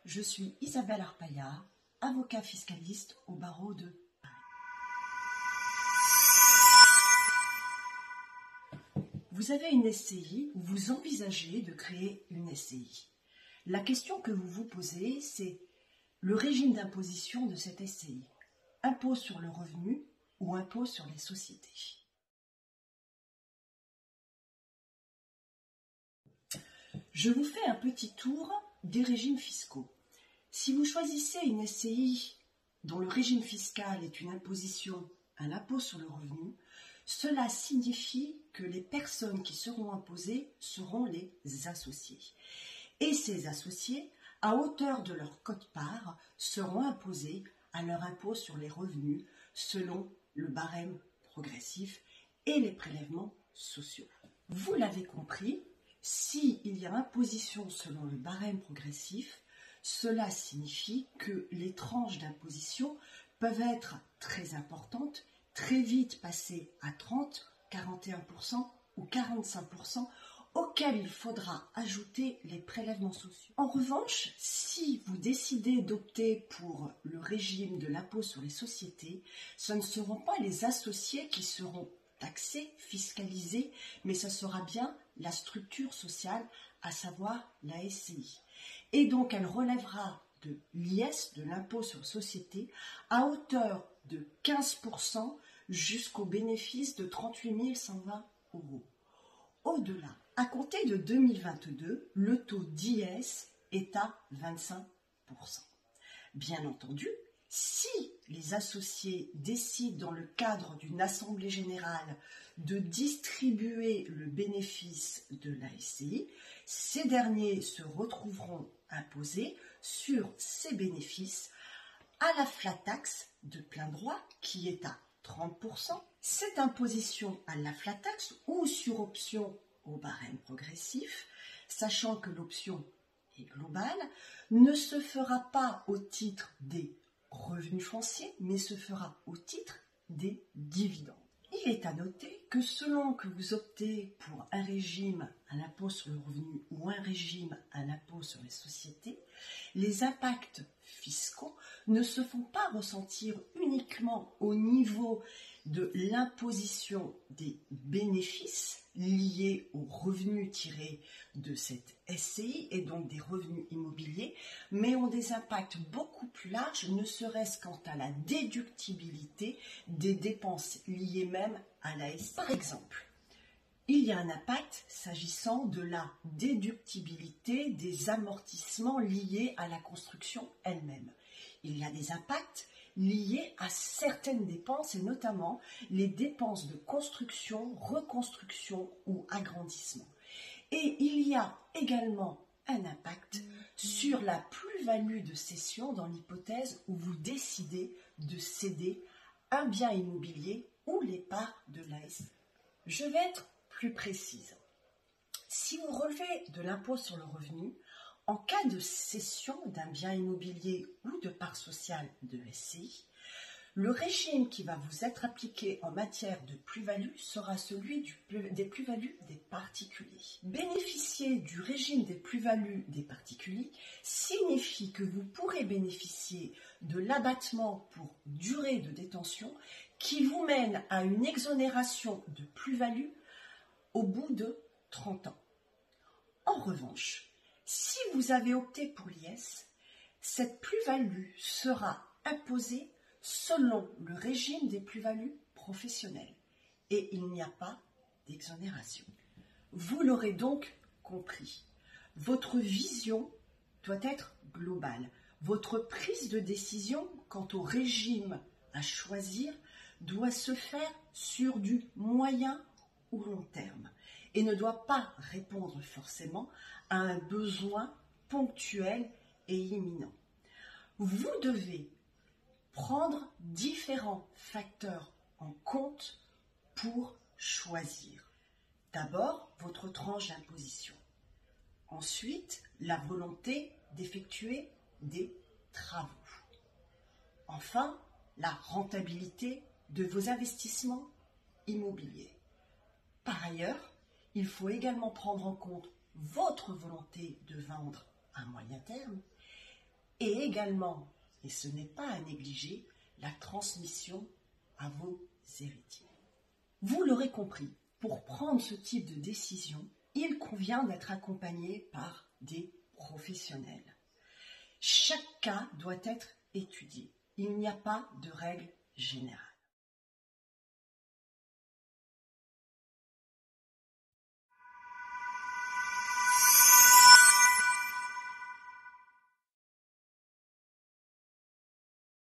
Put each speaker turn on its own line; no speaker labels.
Je suis Isabelle Arpaillard, avocat fiscaliste au barreau de Paris. Vous avez une SCI ou vous envisagez de créer une SCI. La question que vous vous posez, c'est le régime d'imposition de cette SCI. Impôt sur le revenu ou impôt sur les sociétés. Je vous fais un petit tour des régimes fiscaux. Si vous choisissez une SCI dont le régime fiscal est une imposition à l'impôt sur le revenu, cela signifie que les personnes qui seront imposées seront les associés. Et ces associés, à hauteur de leur quote-part, seront imposés à leur impôt sur les revenus selon le barème progressif et les prélèvements sociaux. Vous l'avez compris, s'il y a imposition selon le barème progressif, cela signifie que les tranches d'imposition peuvent être très importantes, très vite passer à 30, 41% ou 45%, auxquels il faudra ajouter les prélèvements sociaux. En revanche, si vous décidez d'opter pour le régime de l'impôt sur les sociétés, ce ne seront pas les associés qui seront taxés, fiscalisés, mais ce sera bien la structure sociale, à savoir la SCI. Et donc elle relèvera de l'IS, de l'impôt sur les sociétés, à hauteur de 15% jusqu'au bénéfice de 38 120 €. Au-delà, à compter de 2022, le taux d'IS est à 25%. Bien entendu, si les associés décident dans le cadre d'une assemblée générale de distribuer le bénéfice de la SCI, ces derniers se retrouveront imposés sur ces bénéfices à la flat tax de plein droit qui est à 30%. Cette imposition à la flat tax ou sur option au barème progressif, sachant que l'option est globale, ne se fera pas au titre des revenus fonciers, mais se fera au titre des dividendes. Il est à noter que selon que vous optez pour un régime à l'impôt sur le revenu ou un régime à l'impôt sur les sociétés, les impacts fiscaux ne se font pas ressentir uniquement au niveau de l'imposition des bénéfices liés aux revenus tirés de cette SCI et donc des revenus immobiliers, mais ont des impacts beaucoup plus larges, ne serait-ce quant à la déductibilité des dépenses liées même à la SCI. Par exemple, il y a un impact s'agissant de la déductibilité des amortissements liés à la construction elle-même. Il y a des impacts liés à certaines dépenses et notamment les dépenses de construction, reconstruction ou agrandissement. Et il y a également un impact sur la plus-value de cession dans l'hypothèse où vous décidez de céder un bien immobilier ou les parts de la SCI. Je vais être plus précise. Si vous relevez de l'impôt sur le revenu, en cas de cession d'un bien immobilier ou de part sociale de SCI, le régime qui va vous être appliqué en matière de plus-value sera celui des plus-values des particuliers. Bénéficier du régime des plus-values des particuliers signifie que vous pourrez bénéficier de l'abattement pour durée de détention qui vous mène à une exonération de plus-value au bout de 30 ans. En revanche, si vous avez opté pour l'IS, cette plus-value sera imposée selon le régime des plus-values professionnelles et il n'y a pas d'exonération. Vous l'aurez donc compris, votre vision doit être globale. Votre prise de décision quant au régime à choisir doit se faire sur du moyen ou long terme et ne doit pas répondre forcément à un besoin ponctuel et imminent. Vous devez prendre différents facteurs en compte pour choisir. D'abord, votre tranche d'imposition. Ensuite, la volonté d'effectuer des travaux. Enfin, la rentabilité de vos investissements immobiliers. Par ailleurs, il faut également prendre en compte votre volonté de vendre à moyen terme et également, et ce n'est pas à négliger, la transmission à vos héritiers. Vous l'aurez compris, pour prendre ce type de décision, il convient d'être accompagné par des professionnels. Chaque cas doit être étudié. Il n'y a pas de règle générale.